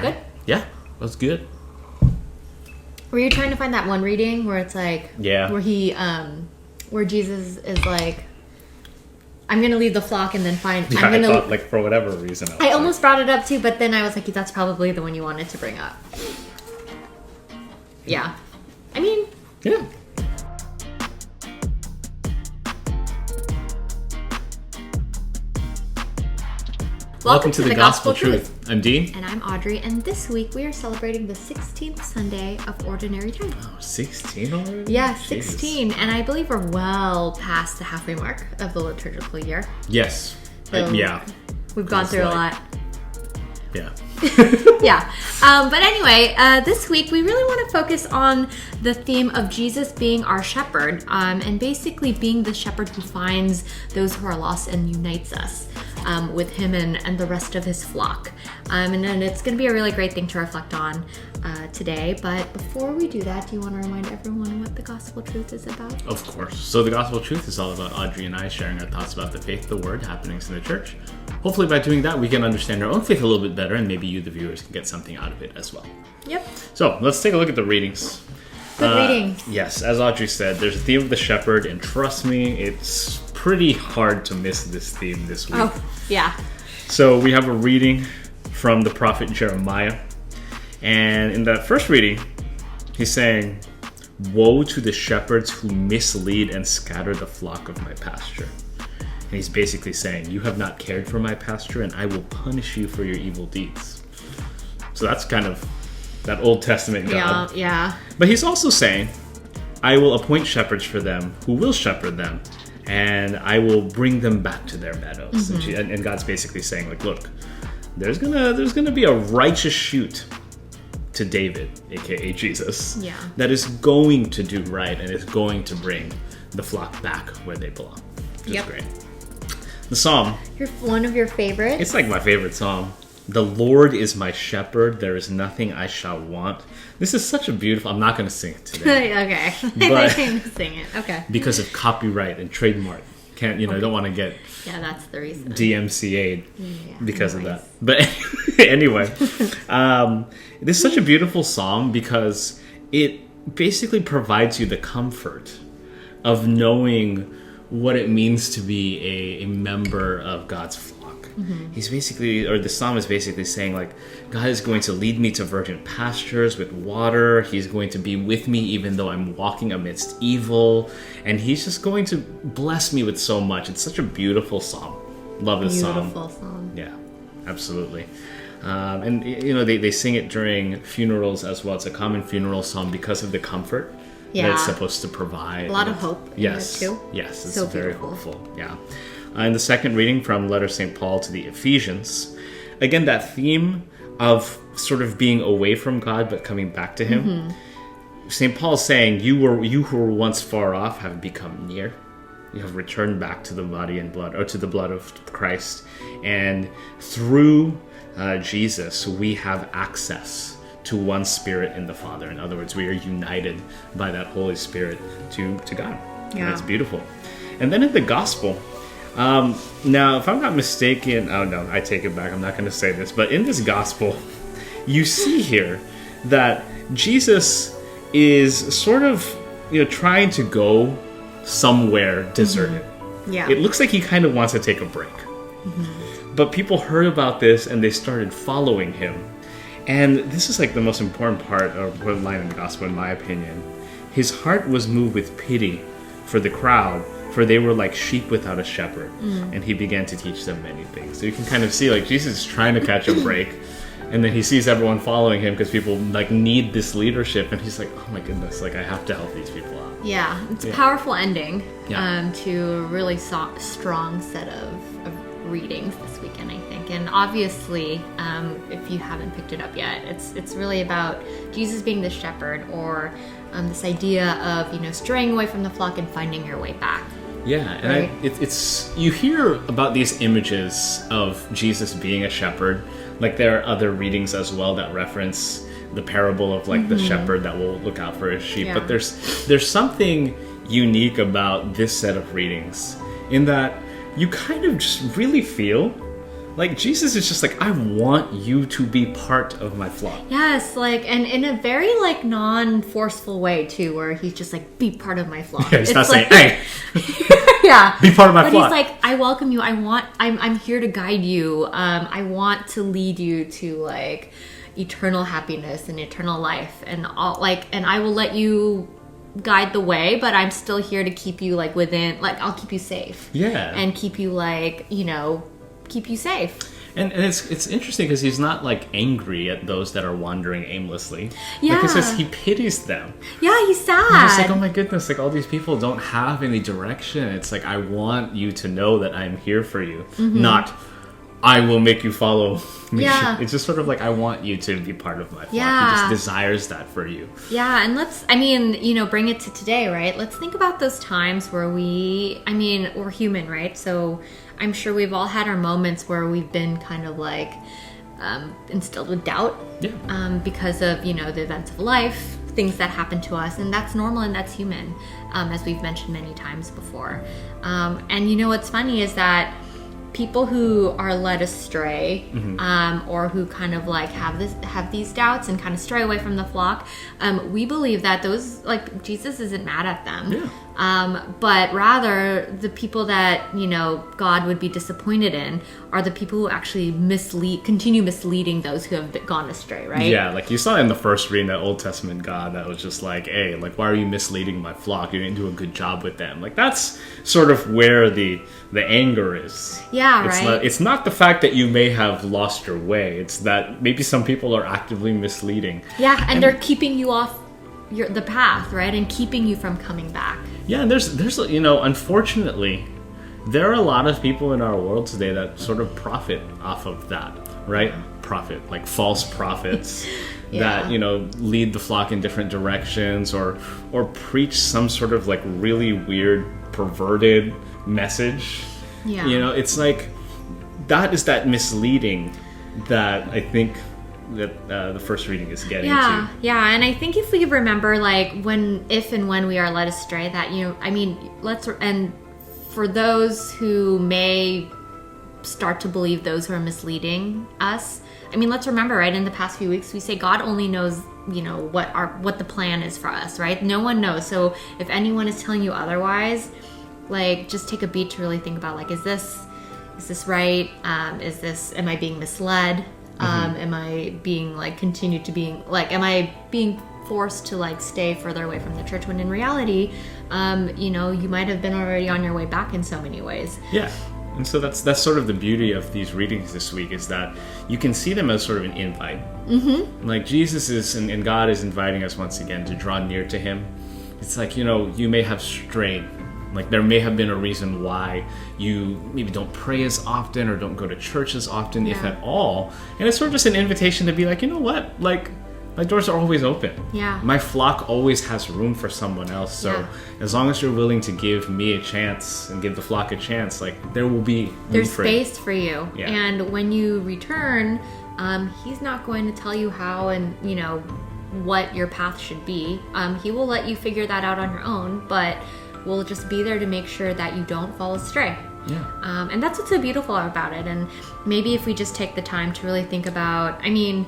that good? Yeah, that's good. Were you trying to find that one reading where it's like, Yeah, where he, where Jesus is like, I'm going to leave the flock and then find... yeah. I thought, like, for whatever reason. I almost brought it up too, but then I was like, that's probably the one you wanted to bring up. Yeah. I mean... Yeah. Welcome to the Gospel Truth. I'm Dean. And I'm Audrey, and this week we are celebrating the 16th Sunday of Ordinary Time. Oh, 16 already? Yeah, Jeez. 16. And I believe we're well past the halfway mark of the liturgical year. Yes. So yeah. We've gone through a lot. Yeah. Yeah. But anyway, this week we really want to focus on the theme of Jesus being our shepherd, and basically being the shepherd who finds those who are lost and unites us with him and the rest of his flock. And then it's going to be a really great thing to reflect on today. But before we do that, do you want to remind everyone what the Gospel Truth is about? Of course. So the Gospel Truth is all about Audrey and I sharing our thoughts about the faith, the word, happenings in the church. Hopefully by doing that, we can understand our own faith a little bit better, and maybe you, the viewers, can get something out of it as well. Yep. So let's take a look at the readings. Good readings. Yes, as Audrey said, there's a theme of the shepherd, and trust me, it's pretty hard to miss this theme this week. Oh, yeah. So we have a reading from the prophet Jeremiah, and in that first reading, he's saying, "Woe to the shepherds who mislead and scatter the flock of my pasture." And he's basically saying, you have not cared for my pasture, and I will punish you for your evil deeds. So that's kind of that Old Testament God. Yeah. But he's also saying, I will appoint shepherds for them who will shepherd them, and I will bring them back to their meadows. Mm-hmm. And God's basically saying, like, look, there's gonna be a righteous shoot to David, aka Jesus, that is going to do right and is going to bring the flock back where they belong. Which is great. The psalm. One of your favorites? It's like my favorite psalm. The Lord is my shepherd. There is nothing I shall want. This is such a beautiful... I'm not going to sing it today. Okay. But I can sing it. Okay. Because of copyright and trademark. Can't, I don't want to get... Yeah, that's the reason. DMCA'd because of that. But anyway, this is such a beautiful psalm because it basically provides you the comfort of knowing what it means to be a member of God's flock. Mm-hmm. He's basically, or the psalm is basically saying, like, God is going to lead me to virgin pastures with water. He's going to be with me even though I'm walking amidst evil. And he's just going to bless me with so much. It's such a beautiful psalm. Love this psalm. Beautiful psalm. Yeah, absolutely. And, they sing it during funerals as well. It's a common funeral psalm because of the comfort that it's supposed to provide. A lot of hope. Yes. Too. Yes, it's so very beautiful. hopeful. Yeah. In the second reading from letter St. Paul to the Ephesians, again, that theme of sort of being away from God but coming back to him. Mm-hmm. St. Paul is saying, you who were once far off have become near. You have returned back to the body and blood, or to the blood of Christ. And through Jesus, we have access to one Spirit in the Father. In other words, we are united by that Holy Spirit to God. Yeah. And that's beautiful. And then in the Gospel, now, if I'm not mistaken, oh no, I take it back. I'm not going to say this. But in this Gospel, you see here that Jesus is sort of, trying to go somewhere deserted. Mm-hmm. Yeah. It looks like he kind of wants to take a break. Mm-hmm. But people heard about this and they started following him. And this is like the most important part of one line in the Gospel, in my opinion. His heart was moved with pity for the crowd, for they were like sheep without a shepherd. And he began to teach them many things. So you can kind of see, like, Jesus is trying to catch a break. And then he sees everyone following him because people, like, need this leadership. And he's like, oh my goodness, like, I have to help these people out. Yeah, it's a powerful ending to a really strong set of readings this weekend, I think. And obviously, if you haven't picked it up yet, it's really about Jesus being the shepherd, or this idea of straying away from the flock and finding your way back. Yeah, and right? it's you hear about these images of Jesus being a shepherd. Like, there are other readings as well that reference the parable of, like, the shepherd that will look out for his sheep. Yeah. But there's something unique about this set of readings in that you kind of just really feel Like, Jesus is just like, I want you to be part of my flock. Yes, like, and in a very, like, non-forceful way, too, where he's just like, be part of my flock. Yeah, he's not like, saying, hey, yeah, be part of my but flock. he's like, I welcome you. I'm here to guide you. I want to lead you to, like, eternal happiness and eternal life, and all, like, and I will let you guide the way, but I'm still here to keep you, like, within, like, I'll keep you safe. Yeah. And keep you, like, you know, keep you safe. And it's interesting because he's not, like, angry at those that are wandering aimlessly. Yeah. Like, it says he pities them. Yeah, he's sad. And it's like, oh my goodness, like, all these people don't have any direction. It's like, I want you to know that I'm here for you. Not, I will make you follow me. Yeah. It's just sort of like, I want you to be part of my flock. Yeah. He just desires that for you. Yeah, and let's, I mean, you know, bring it to today, right? Let's think about those times where we're human, right? So I'm sure we've all had our moments where we've been kind of like instilled with doubt. Yeah. Because of, you know, the events of life, things that happen to us, and that's normal and that's human, as we've mentioned many times before. And you know what's funny is that people who are led astray, or who kind of like have these doubts and kind of stray away from the flock, we believe that those, like, Jesus isn't mad at them. Yeah. But rather the people that, you know, God would be disappointed in are the people who actually continue misleading those who have gone astray, right? Yeah, like you saw in the first reading, that Old Testament God that was just like, hey, like, why are you misleading my flock? You didn't do a good job with them. Like, that's sort of where the anger is. Yeah, right. It's not the fact that you may have lost your way. It's that maybe some people are actively misleading. Yeah, and they're keeping you off the path, right? And keeping you from coming back. Yeah, and there's you know, unfortunately, there are a lot of people in our world today that sort of profit off of that, right? Profit, like false prophets that, you know, lead the flock in different directions or preach some sort of like really weird, perverted message. Yeah. You know, it's like that is that misleading that I think that the first reading is getting to. Yeah, and I think if we remember, like, if and when we are led astray, that, you know, I mean, and for those who may start to believe those who are misleading us, I mean, let's remember, right, in the past few weeks, we say God only knows, you know, what the plan is for us, right? No one knows. So if anyone is telling you otherwise, like, just take a beat to really think about, like, is this right? Am I being misled? Am I being, like, am I being forced to, like, stay further away from the church when in reality, you know, you might have been already on your way back in so many ways. Yeah. And so that's sort of the beauty of these readings this week, is that you can see them as sort of an invite. Like, Jesus is, and God is inviting us once again to draw near to him. It's like, you know, you may have strayed. Like, there may have been a reason why you maybe don't pray as often or don't go to church as often, if at all. And it's sort of just an invitation to be like, you know what? Like, my doors are always open. Yeah. My flock always has room for someone else. So as long as you're willing to give me a chance and give the flock a chance, like, there will be room There's for space for you. Yeah. And when you return, he's not going to tell you how and, you know, what your path should be. He will let you figure that out on your own, but we'll just be there to make sure that you don't fall astray. Yeah. And that's what's so beautiful about it. And maybe if we just take the time to really think about, I mean,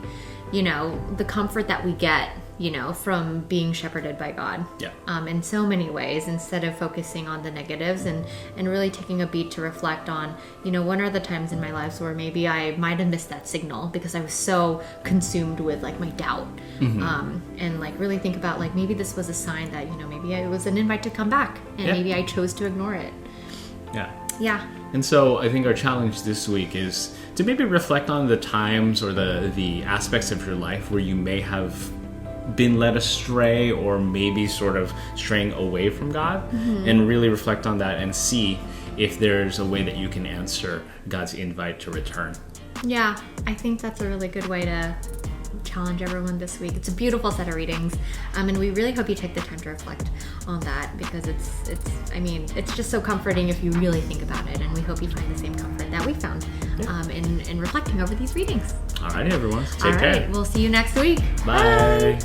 you know, the comfort that we get, you know, from being shepherded by God. Yeah. In so many ways, instead of focusing on the negatives, and really taking a beat to reflect on, you know, when are the times in my lives where maybe I might have missed that signal because I was so consumed with, like, my doubt. And, like, really think about, like, maybe this was a sign that, you know, maybe it was an invite to come back, and maybe I chose to ignore it. Yeah. And so I think our challenge this week is to maybe reflect on the times or the aspects of your life where you may have been led astray, or maybe sort of straying away from God, and really reflect on that and see if there's a way that you can answer God's invite to return. Yeah, I think that's a really good way to challenge everyone this week. It's a beautiful set of readings, and we really hope you take the time to reflect on that, because it's just so comforting if you really think about it, and we hope you find the same comfort that we found in reflecting over these readings. Alrighty, everyone. Take care. We'll see you next week. Bye.